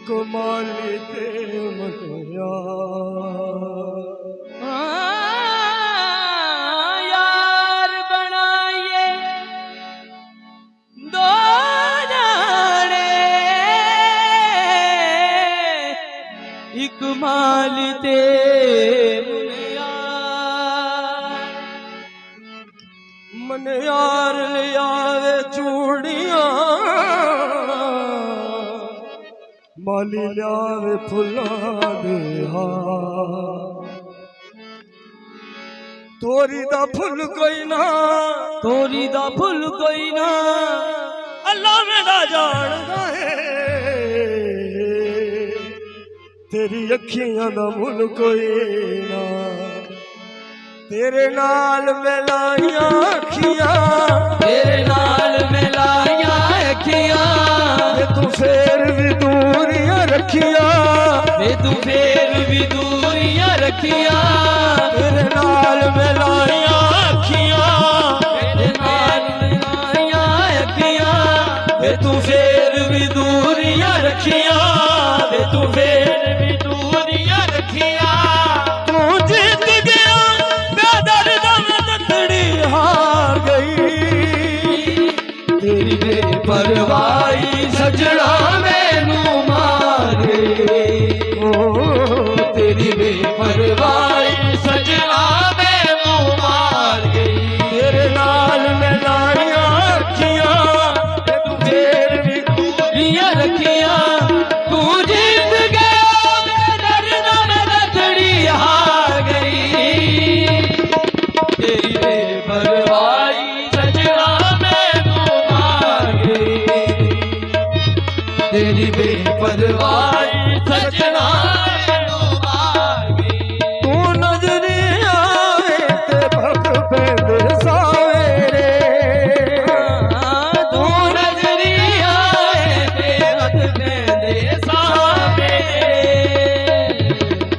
कमाली ते मनिया यार बनाइए दो जाने एक माल ते मन यार लियावे चूड़ियां माली लियावे फुल्लां दे हार तोरी दा फुल कोई ना तोरी दा फुल कोई ना अल्लाह मेरा जानदा है तेरी अखियां दा मुल कोई ना तेरे नाल मिलाइयां अखियां तेरे नाल मिलाइयां अखियां तू फेर भी दूरियां रखियां तू फेर भी दूरियां रखियां तेरे नाल मिलाइयां अखियां तेरे नाल मिलाइयां अखियां तू फेर भी दूरियां रखियां तू फेर भी दूरियां रखियां तू जीत गया हार गई तेरी बेपरवाही सजना मैनू मार गई तेरी बेपरवाही सजना मैनू मार गई तेरे नाल मिलाइयां अखियां तू फेर भी दूरियां रखियां तू जीत गया डरना मैं रखड़ी हार गई तेरी बेपरवाही सजना मैनू मार गई तेरी बेपरवाही सजना मैनू मार गई तू नजरी आवे ते भग पैंदे सावेरे तू नजरी आए ते भग पैंदे सावेरे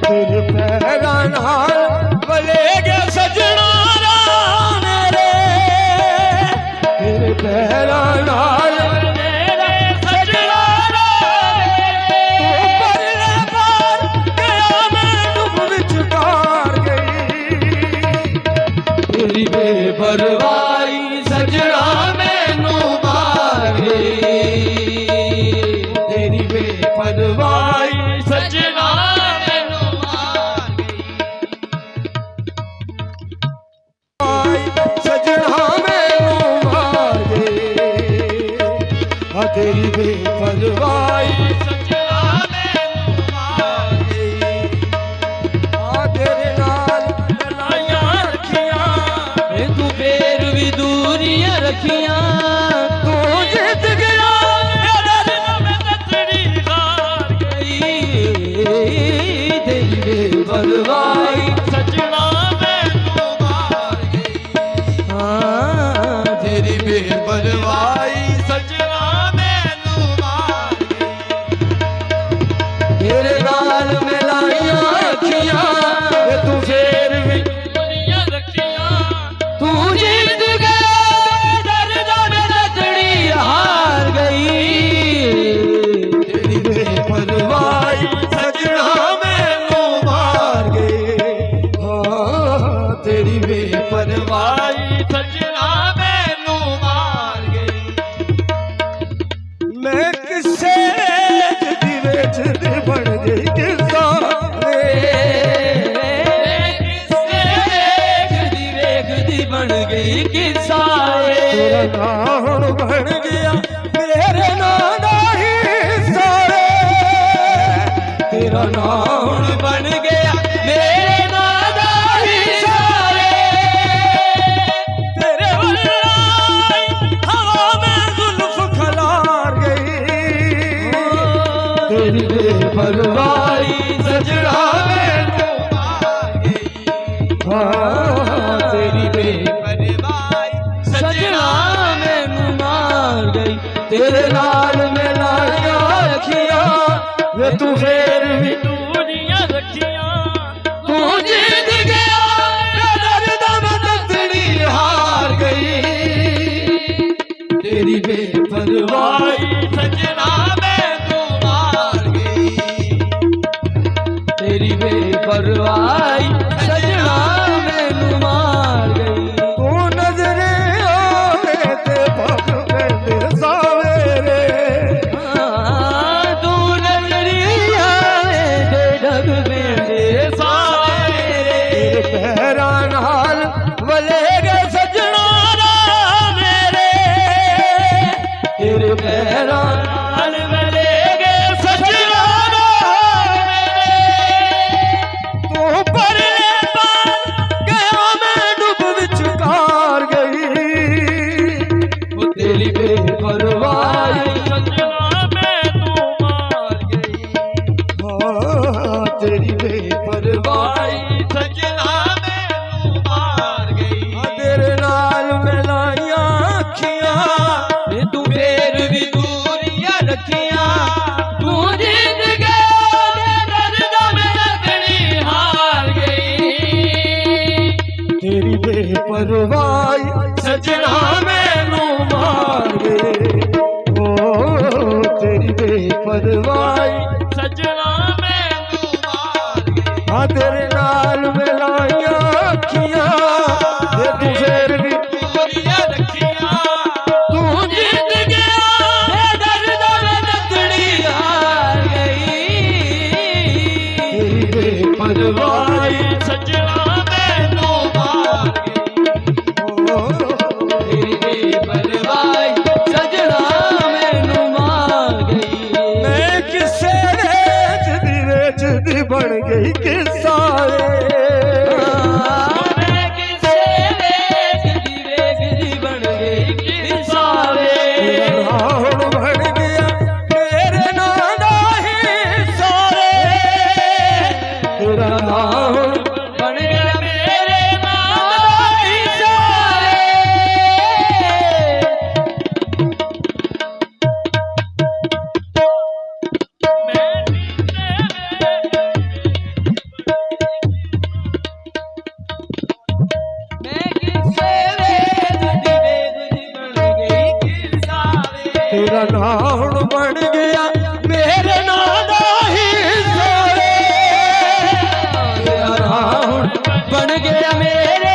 तेरे पैरां नाल वले गए सजना मेरे तेरे पैरां नाल सजना परले पार गया मैं डूब विच डार गई तेरी बेपरवाही सजना मैनू मार गई तेरी बेपरवाही सजना मैनू मार गई सजना मैनू मार गए तेरी बेपरवाही सजना मैनू मार गई तेरे नाल मिलाइयां अखियां तू फेर भी दूरियां रखियां तू जीत गया मैं तकड़ी हार गई तेरी बेपरवाही सजना मैनू मार गई हाँ तेरी बेपरवाही सजना मैनू मार गई तेरे नाल मिलाइयां अखियां तू फेर भी दूरियां रखियां तू जीत गया डरदा मैं तकड़ी हार गई तेरी बेपरवाही सजना मैनू मार गए ਤੇਰਾ ਨਾਮ ਹੁਣ ਬਣ ਗਿਆ ਮੇਰੇ ਨਾਂ ਦਾ ਹਿਸਾਰੇ ਤੇਰੇ ਵੱਲਾਈ ਹਵਾ ਮੈਂ ਜ਼ੁਲਫ ਖਲਾਰ ਗਈ ਤੇਰੀ ਬੇਪਰਵਾਹੀ ਸਜਣਾ ਮੈਨੂੰ ਮਾਰ ਗਈ ਹਾਂ ਤੇਰੀ ਬੇਪਰਵਾਹੀ ਸਜਣਾ ਮੈਨੂੰ ਮਾਰ ਗਈ ਤੇਰੇ ਨਾਲ ਮੈਂ ਲਾਈਆਂ ਅੱਖੀਆਂ ਵੇ ਤੂੰ ਫੇਰ ਵੀ ਦੂਰੀਆਂ ਰੱਖੀਆਂ ਤੂੰ ਜਿੱਤ ਗਿਆ ਕਦਰ ਦਾ ਮੈਂ ਤਤੜੀ ਹਾਰ ਗਈ ਤੇਰੀ ਬੇਪਰਵਾਹੀ ਸਜਣਾ ਮੈਨੂੰ ਮਾਰ ਗਈ ਤੇਰੀ ਬੇਪਰਵਾਹੀ ਸਜਣਾ ਮੈਨੂੰ ਮਾਰ ਗਈ ਤੂੰ ਨਜ਼ਰੇ ਆਵੇ ਤੇ ਭੱਖ ਪੈਂਦੇ ਸਾਵੇਰੇ ਤੂੰ ਨਜ਼ਰੀਆ ਦੇ ਡਗ ਵੇਂਦੇ ਸਾਰੇ ਤੇਰੇ ਪੈਰਾਂ ਨਾਲ ਵਲੇਗੇ ਸਜਣਾ ਨਾ ਮੇਰੇ ਤੇਰੇ ਪੈਰਾਂ ਨਾਲ ਮਿਲੇਗੇ ਸਜਣਾ ਤੂੰ ਪਰਲੇ ਪਾਰ ਗਿਆ ਮੈਂ ਡੁੱਬ ਵਿਚਕਾਰ ਗਈ ਉਹ ਤੇਰੀ ਬੇਪਰਵਾਹੀ ਸਜਣਾ ਮੈਨੂੰ ਮਾਰ ਗਈ ਹਾਂ ਤੇਰੀ ਬੇਪਰਵਾਹੀ ਸਜਣਾ ਮੈਨੂੰ ਮਾਰ ਗਈ ਤੇਰੇ ਨਾਲ ਮਿਲਾਈਆਂ ਅੱਖੀਆਂ ਵੇ ਤੂੰ ਫੇਰ ਵੀ ਦੂਰੀਆਂ ਰੱਖੀਆਂ ਤੂੰ ਜਿੱਤ ਗਿਆ ਤੇ ਦਰਦ ਮੈਂ ਲੱਗਣੀ ਹਾਰ ਗਈ ਤੇਰੀ ਬੇਪਰਵਾਹੀ ਸਜਣਾ ਮੈਨੂੰ ਮਾਰ ਗਏ ਓ ਤੇਰੀ ਬੇਪਰਵਾਹੀ ਸਜਣਾ ਮੈਨੂੰ ਮਾਰ ਗਈ ਆ ਤੇਰੇ ਨਾਲ ਮਿਲਾਈਆਂ ਅੱਖੀਆਂ ਤੇ ਤੂੰ ਫੇਰ ਵੀ ਦੂਰੀਆਂ ਰੱਖੀਆਂ ਤੂੰ ਜਿੱਤ ਗਿਆ ਤੇ ਦਰਦ ਮੈਂ ਲੱਗਣੀ ਹਾਰ ਗਈ ਤੇਰੀ ਬੇਪਰਵਾਹੀ ਸਜਣਾ ਮੈਨੂੰ ਮਾਰ ਗਈ ਓ ਤੇਰੀ ਬੇਪਰਵਾਹੀ ਸਜਣਾ ਮੈਨੂੰ ਮਾਰ ਗਈ ਮੈਂ ਕਿਸੇ ਵੇਚਦੀ ਬਣ ਗਈ ਕਿਸਾਏ ਮੈਂ ਕਿਸੇ ਵੇਖਦੀ ਬਣ ਗਈ ਕਿਸਾਰੇ ਹੁਣ ਬਣ ਗਿਆ ਤੇਰੇ ਨਾਂ ਦਾ ਹੀ ਸਾਰੇ ਤੇਰਾ ਨਾਮ ਹੁਣ ਬਣ ਗਿਆ ਮੇਰੇ ਨਾਂ ਦਾ ਹਿਸਾਰੇ ਮੈਂ ਕਿਸੇ ਵੇਖਦੀ ਬਣ ਗਈ ਕਿਸਾਰੇ ਤੇਰਾ ਨਾਮ ਹੁਣ ਬਣ ਗਿਆ ਮੇਰੇ ਨਾਂ ਦਾ ਹੀ ਸਾਰੇ ਤੇਰਾ ਨਾਮ ਹੁਣ ਬਣ ਗਿਆ ਮੇਰੇ